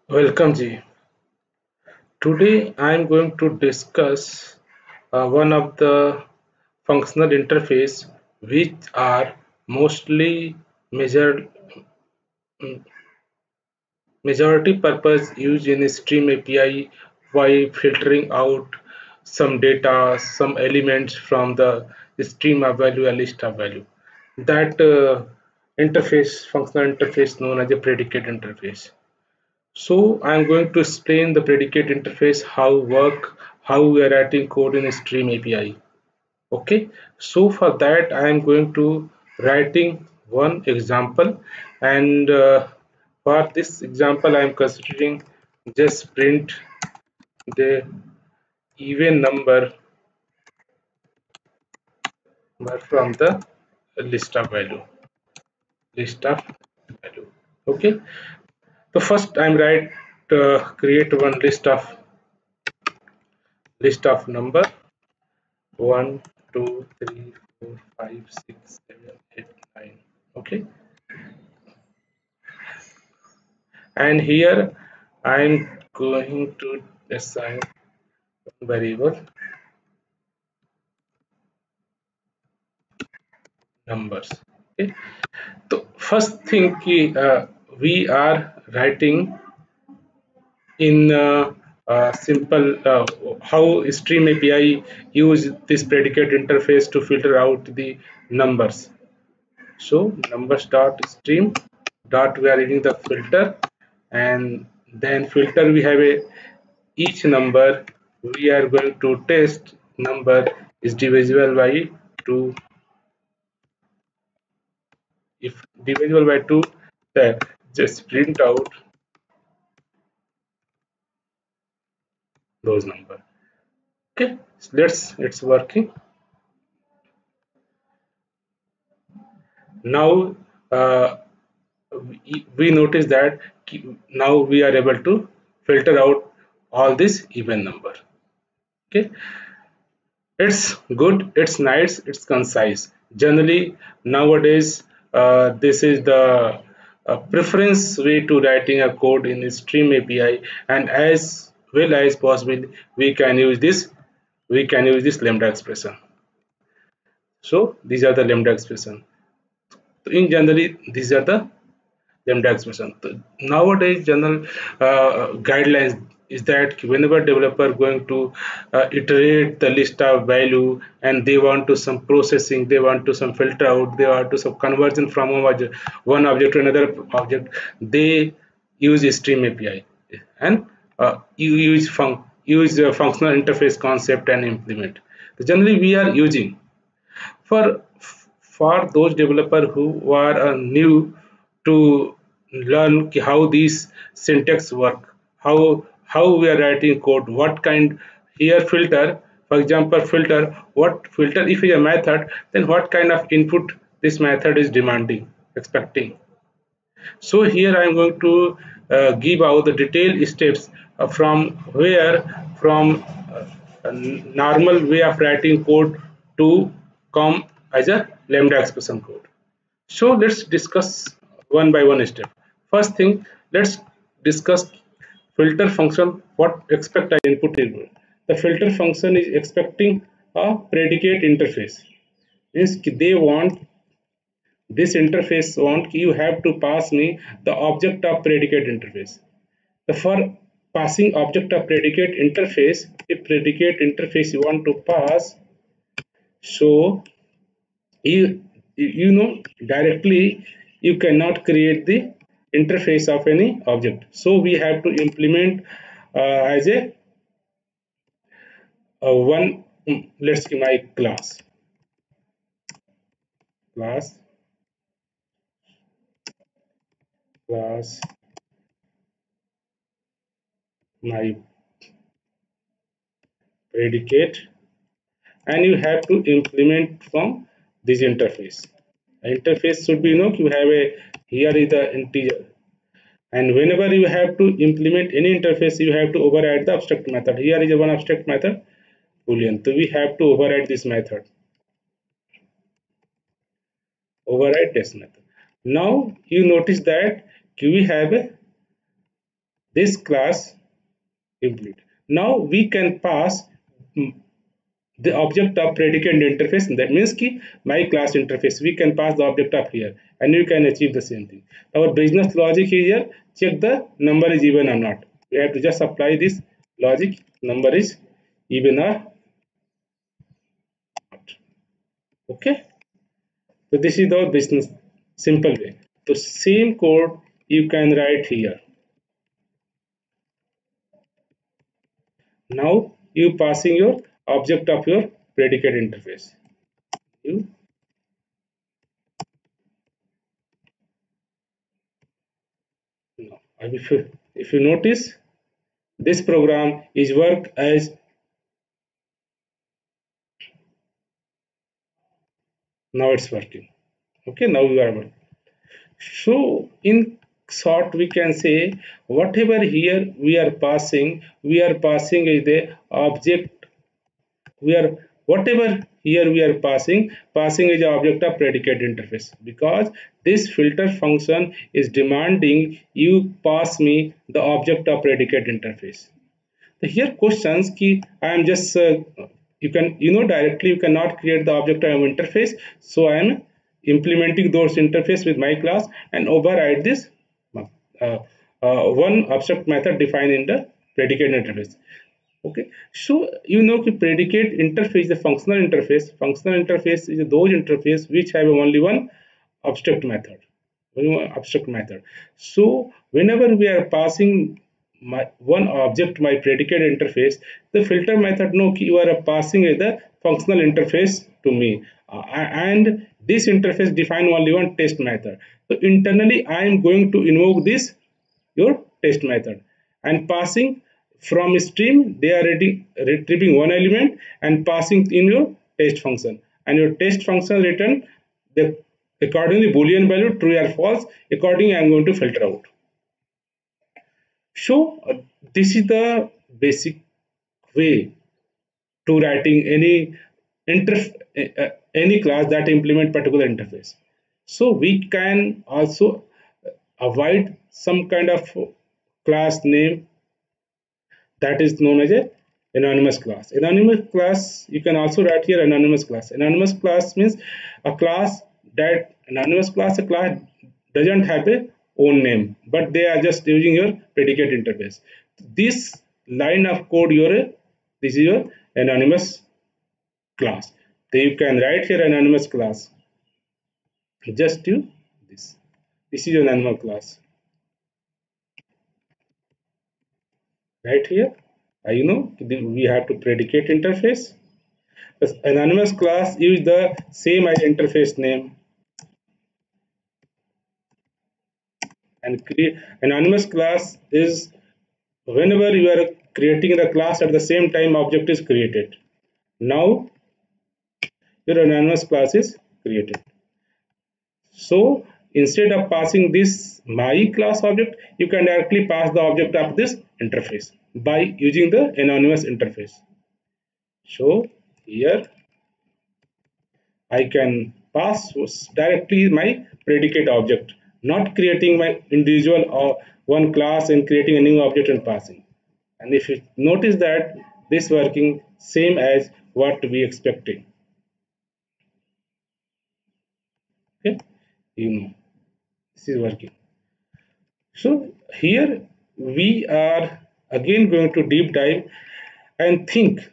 Welcome Ji. Today I am going to discuss one of the functional interface which are mostly measured majority purpose used in Stream API while filtering out some data, some elements from the stream of value, a list of value. That interface, functional interface known as a predicate interface. So I'm going to explain the predicate interface, how we are writing code in Stream API. Okay, so for that I am going to writing one example, and for this example I am considering just print the even number from the list of value. Okay, so first I'm write create one list of number 1 2 3 4 5 6 7 8 9. Okay, and here I'm going to assign variable numbers. Okay, so first thing we are writing in simple how Stream API use this predicate interface to filter out the numbers. So numbers dot stream dot we are reading the filter, and then filter we have a each number we are going to test number is divisible by 2. If divisible by 2, then just print out those number. Okay, so it's working now. We notice that now we are able to filter out all this even number. Okay, it's good, it's nice, it's concise. Generally nowadays this is the preference way to writing a code in Stream API, and as well as possible we can use this lambda expression. So these are the lambda expression. So in generally these are the lambda expression. Nowadays general guidelines is that whenever developer going to iterate the list of value and they want to some processing, they want to some filter out, they want to some conversion from one object to another object, they use Stream API, and you use functional interface concept and implement. So generally we are using for those developers who are new to learn how these syntax work, how we are writing code, what kind here filter, for example filter, what filter if is a method, then what kind of input this method is demanding, expecting. So here I am going to give out the detailed steps from where from normal way of writing code to come as a lambda expression code. So let's discuss one by one step. First thing, let's discuss filter function. What expect I input is the filter function is expecting a predicate interface. Means they want this interface want you have to pass me the object of predicate interface. The for passing object of predicate interface, if predicate interface you want to pass, so you know directly you cannot create the interface of any object. So we have to implement as a one. Let's give my class class my predicate, and you have to implement from this interface. Interface should be, you have a here is the integer, and whenever you have to implement any interface you have to override the abstract method. Here is a one abstract method boolean, so we have to override this method, override this method. Now you notice that we have this class implement. Now we can pass mm, the object of predicate interface. That means ki my class interface, we can pass the object of here and we can achieve the same thing. Our business logic is here, check the number is even or not. We have to just apply this logic, number is even or not. Okay, so this is the business simple way. So same code you can write here. Now you passing your object of your predicate interface. You now if you notice, this program is work as now it's working. Okay, now you are working. So in short we can say whatever here we are passing is the object. We are whatever here we are passing is the object of predicate interface, because this filter function is demanding you pass me the object of predicate interface. So here questions key I am just you can directly you cannot create the object of interface, so I am implementing those interface with my class and override this uh, one abstract method defined in the predicate interface. Okay, so predicate interface, the functional interface. Functional interface is those interface which have only one abstract method, abstract method. So whenever we are passing my one object, my predicate interface, the filter method know you are passing the functional interface to me, and this interface define only one test method. So internally I am going to invoke this your test method and passing from stream they are retrieving one element and passing in your test function, and your test function return the accordingly boolean value true or false. Accordingly I am going to filter out. So this is the basic way to writing any class that implement particular interface. So we can also avoid some kind of class name that is known as a anonymous class. Anonymous class, you can also write here anonymous class. Anonymous class means a class that anonymous class, a class doesn't have a own name, but they are just using your predicate interface. This line of code this is your anonymous class. So you can write here anonymous class. Just you this. This is your anonymous class. Right here, we have to predicate interface. The anonymous class use the same as interface name, and create anonymous class is whenever you are creating the class at the same time object is created. Now your anonymous class is created. So instead of passing this my class object, you can directly pass the object of this interface by using the anonymous interface. So here I can pass directly my predicate object, not creating my individual or one class and creating a new object and passing. And if you notice that this working same as what we expected. Okay, this is working. So here we are again going to deep dive and think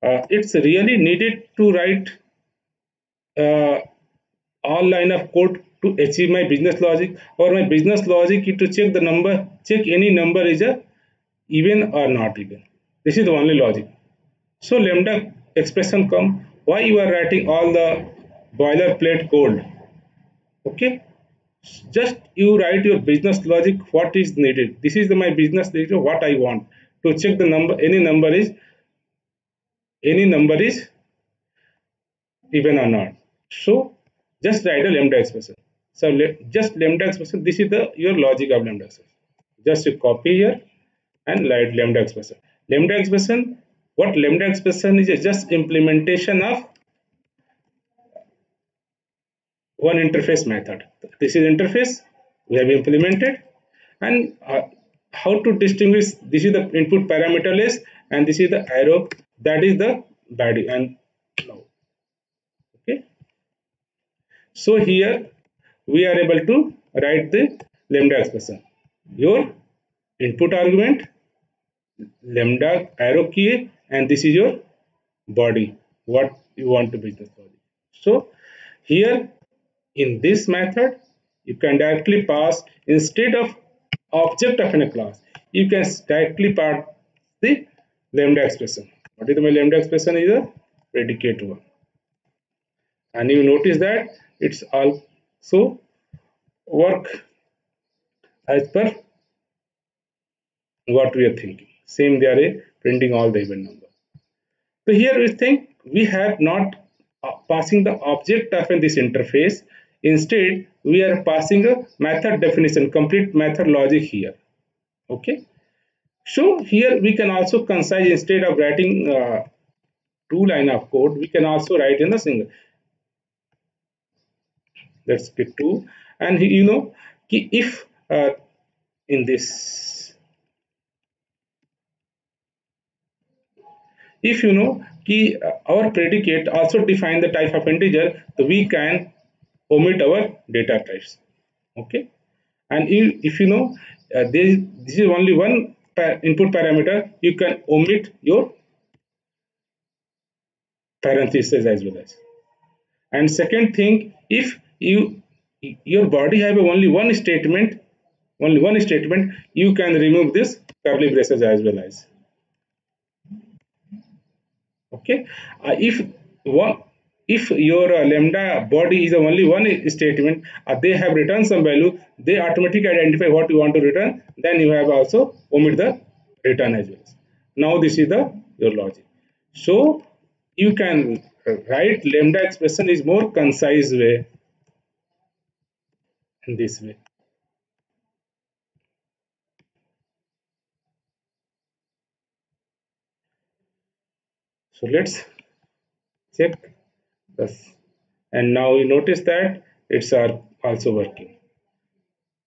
it's really needed to write uh, all line of code to achieve my business logic, or my business logic is to check any number is a even or not even. This is the only logic. So lambda expression come, why you are writing all the boilerplate code. Okay, just you write your business logic, what is needed. This is my business logic, what I want to check the number, any number is even or not. So just write a lambda expression. So just lambda expression. This is the your logic of lambda expression. Just you copy here and write lambda expression. Lambda expression. What lambda expression is just implementation of one interface method. This is interface we have implemented, and how to distinguish this is the input parameter list and this is the arrow that is the body. And now, okay, so here we are able to write the lambda expression. Your input argument lambda arrow key and this is your body what you want to business logic. So here in this method you can directly pass instead of object of a class you can directly pass the lambda expression. What is the lambda expression is a predicate one, and you notice that it's also work as per what we are thinking. Same they are printing all the event number. So here we think we have not passing the object of in this interface. Instead, we are passing a method definition, complete method logic here. Okay. So here we can also concise instead of writing two line of code, we can also write in a single. Let's get to, and you know, if in this, if you know our predicate also define the type of integer, so we can omit our data types. Okay, and if you know this is only one input parameter, you can omit your parentheses as well as. And second thing, if your body have only one statement, you can remove this curly braces as well as. Okay, one if your lambda body is only one statement, they have returned some value, they automatically identify what you want to return, then you have also omit the return as well. Now this is the your logic. So you can write lambda expression is more concise way in this way. So let's check this, and now you notice that it's are also working.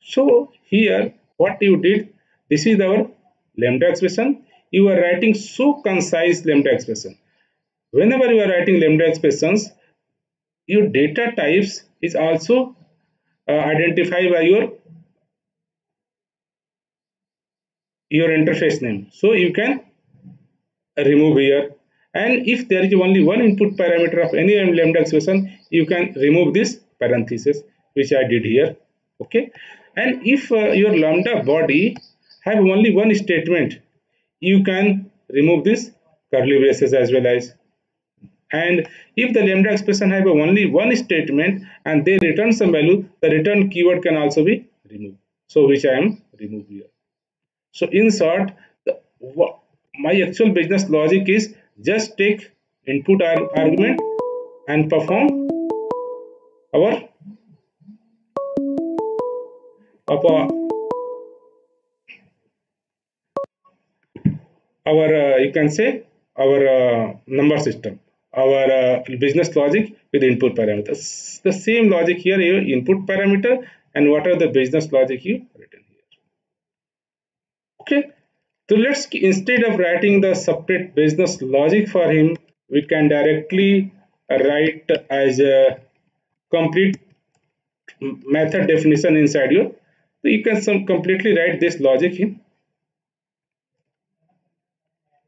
So here what you did, this is our lambda expression. You are writing so concise lambda expression. Whenever you are writing lambda expressions, your data types is also identified by your interface name. So you can remove here, and if there is only one input parameter of any lambda expression, you can remove this parenthesis which I did here. Okay, and if your lambda body have only one statement, you can remove this curly braces as well as. And if the lambda expression have only one statement and they return some value, the return keyword can also be removed, so which I am remove here. So in short, my actual business logic is just take input argument and perform our you can say our number system, our business logic with input parameters. The same logic here, your input parameter and what are the business logic you written here. Okay, so let's, instead of writing the separate business logic for him, we can directly write as a complete method definition inside your. So you can completely write this logic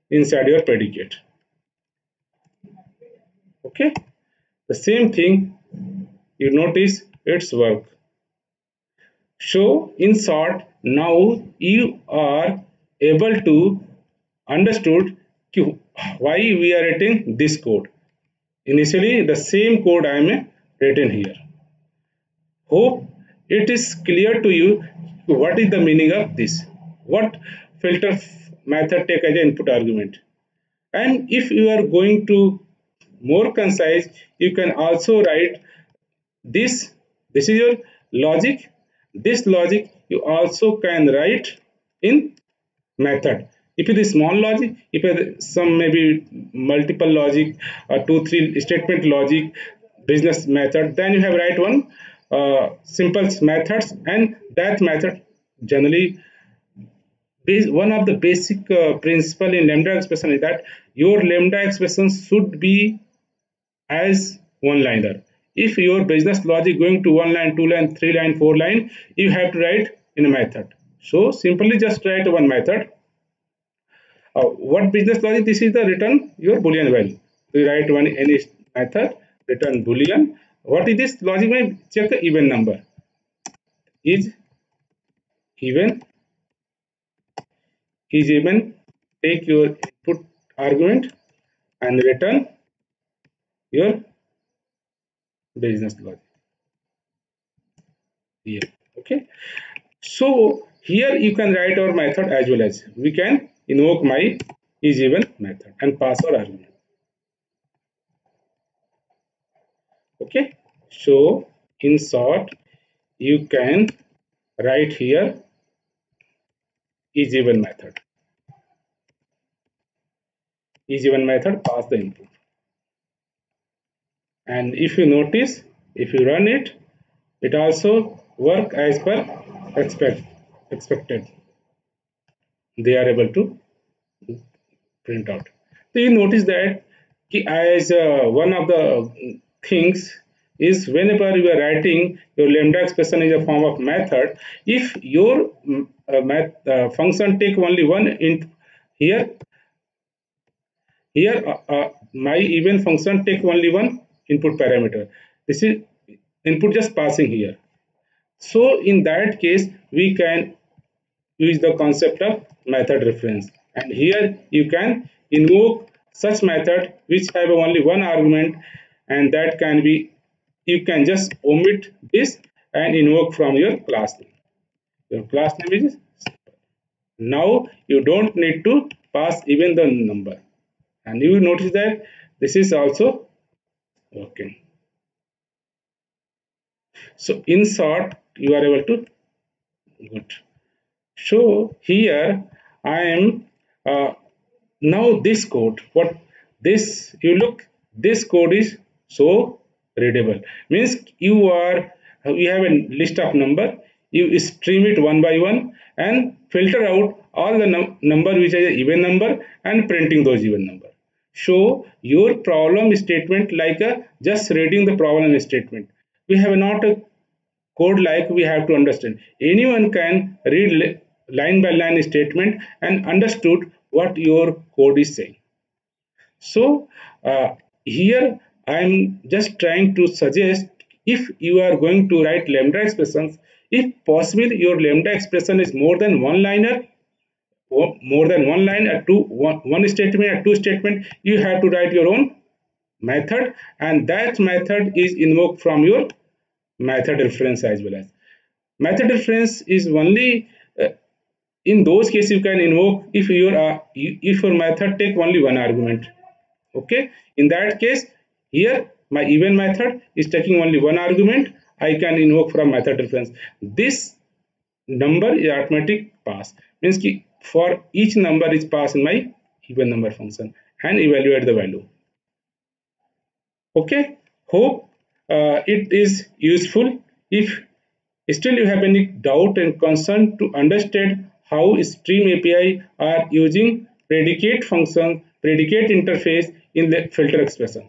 inside your predicate. Okay, the same thing you notice its work. So in short, now you are able to understood why we are writing this code. Initially the same code I am written here. Hope it is clear to you what is the meaning of this. What filter method take as an input argument. And if you are going to more concise, you can also write this is your logic. This logic you also can write in method. If it is small logic, if it is some maybe multiple logic or 2-3 statement logic business method, then you have write one simple methods, and that method generally one of the basic principle in lambda expression is that your lambda expression should be as one liner. If your business logic going to one line, two line, three line, four line, you have to write in a method. So simply just write one method. What business logic? This is the return your boolean value. So you write one any method, return boolean. What is this logic? Check the even number. Is even, is even, take your input argument and return your business logic here. Okay. So here you can write our method as well as we can invoke my is even method and pass our argument. Okay. So in short, you can write here is even method. Is even method pass the input. And if you notice, if you run it, it also work as per expected. They are able to print out. So you notice that as one of the things is whenever you are writing your lambda expression is a form of method, if your function take only one int here, my even function take only one input parameter. This is input just passing here. So in that case, we can use the concept of method reference, and here you can invoke such method which have only one argument, and that can be, you can just omit this and invoke from your class name. Your class name is, now you don't need to pass even the number, and you will notice that this is also working. So in short, you are able to good. So here I am now this code, what this, you look, this code is so readable, means you are, you have a list of number, you stream it one by one and filter out all the number which is an even number and printing those even number. So your problem statement like a just reading the problem statement, we have not a code like we have to understand. Anyone can read line by line statement and understood what your code is saying. So here I am just trying to suggest, if you are going to write lambda expressions, if possible your lambda expression is more than one liner, or more than one line, a one statement, a two statement, you have to write your own method, and that method is invoked from your method reference as well as. Method reference is only in those cases you can invoke if your method take only one argument. Okay, in that case, here my even method is taking only one argument, I can invoke from method reference. This number is automatic pass, means for each number is passed in my even number function and evaluate the value. Okay, hope it is useful. If still you have any doubt and concern to understand how Stream API are using predicate function, predicate interface in the filter expression.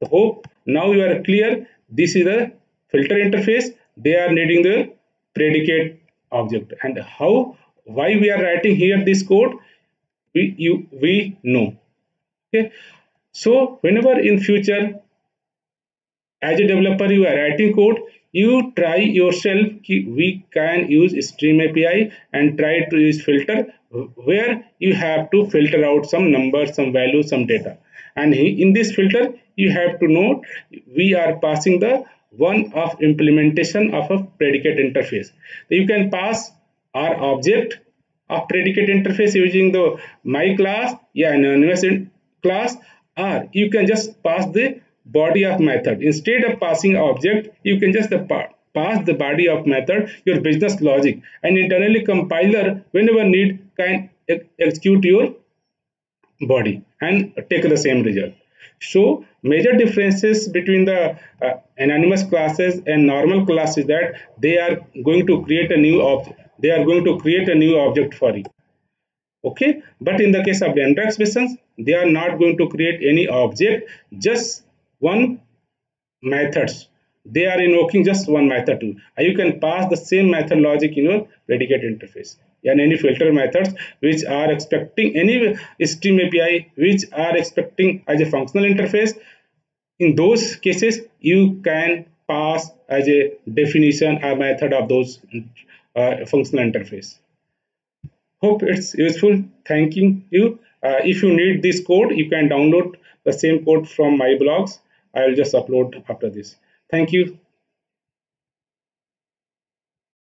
I hope now you are clear. This is the filter interface. They are needing the predicate object, and how, why we are writing here this code, we know. Okay, so whenever in future as a developer you are writing code, you try yourself, we can use Stream API and try to use filter, where you have to filter out some numbers, some values, some data, and in this filter you have to note we are passing the one of implementation of a predicate interface. You can pass our object of predicate interface using the my class, yeah, anonymous class, or you can just pass the body of method. Instead of passing object, you can just pass the body of method your business logic, and internally compiler whenever need can execute your body and take the same result. So major differences between the anonymous classes and normal class is that they are going to create a new object, they are going to create a new object for you. Okay, but in the case of lambda expressions, they are not going to create any object, just one methods. They are invoking just one method too. You can pass the same method logic in your predicate interface and any filter methods which are expecting any stream API which are expecting as a functional interface. In those cases, you can pass as a definition a method of those functional interface. Hope it's useful. Thanking you. If you need this code, you can download the same code from my blogs. I will just upload after this. Thank you.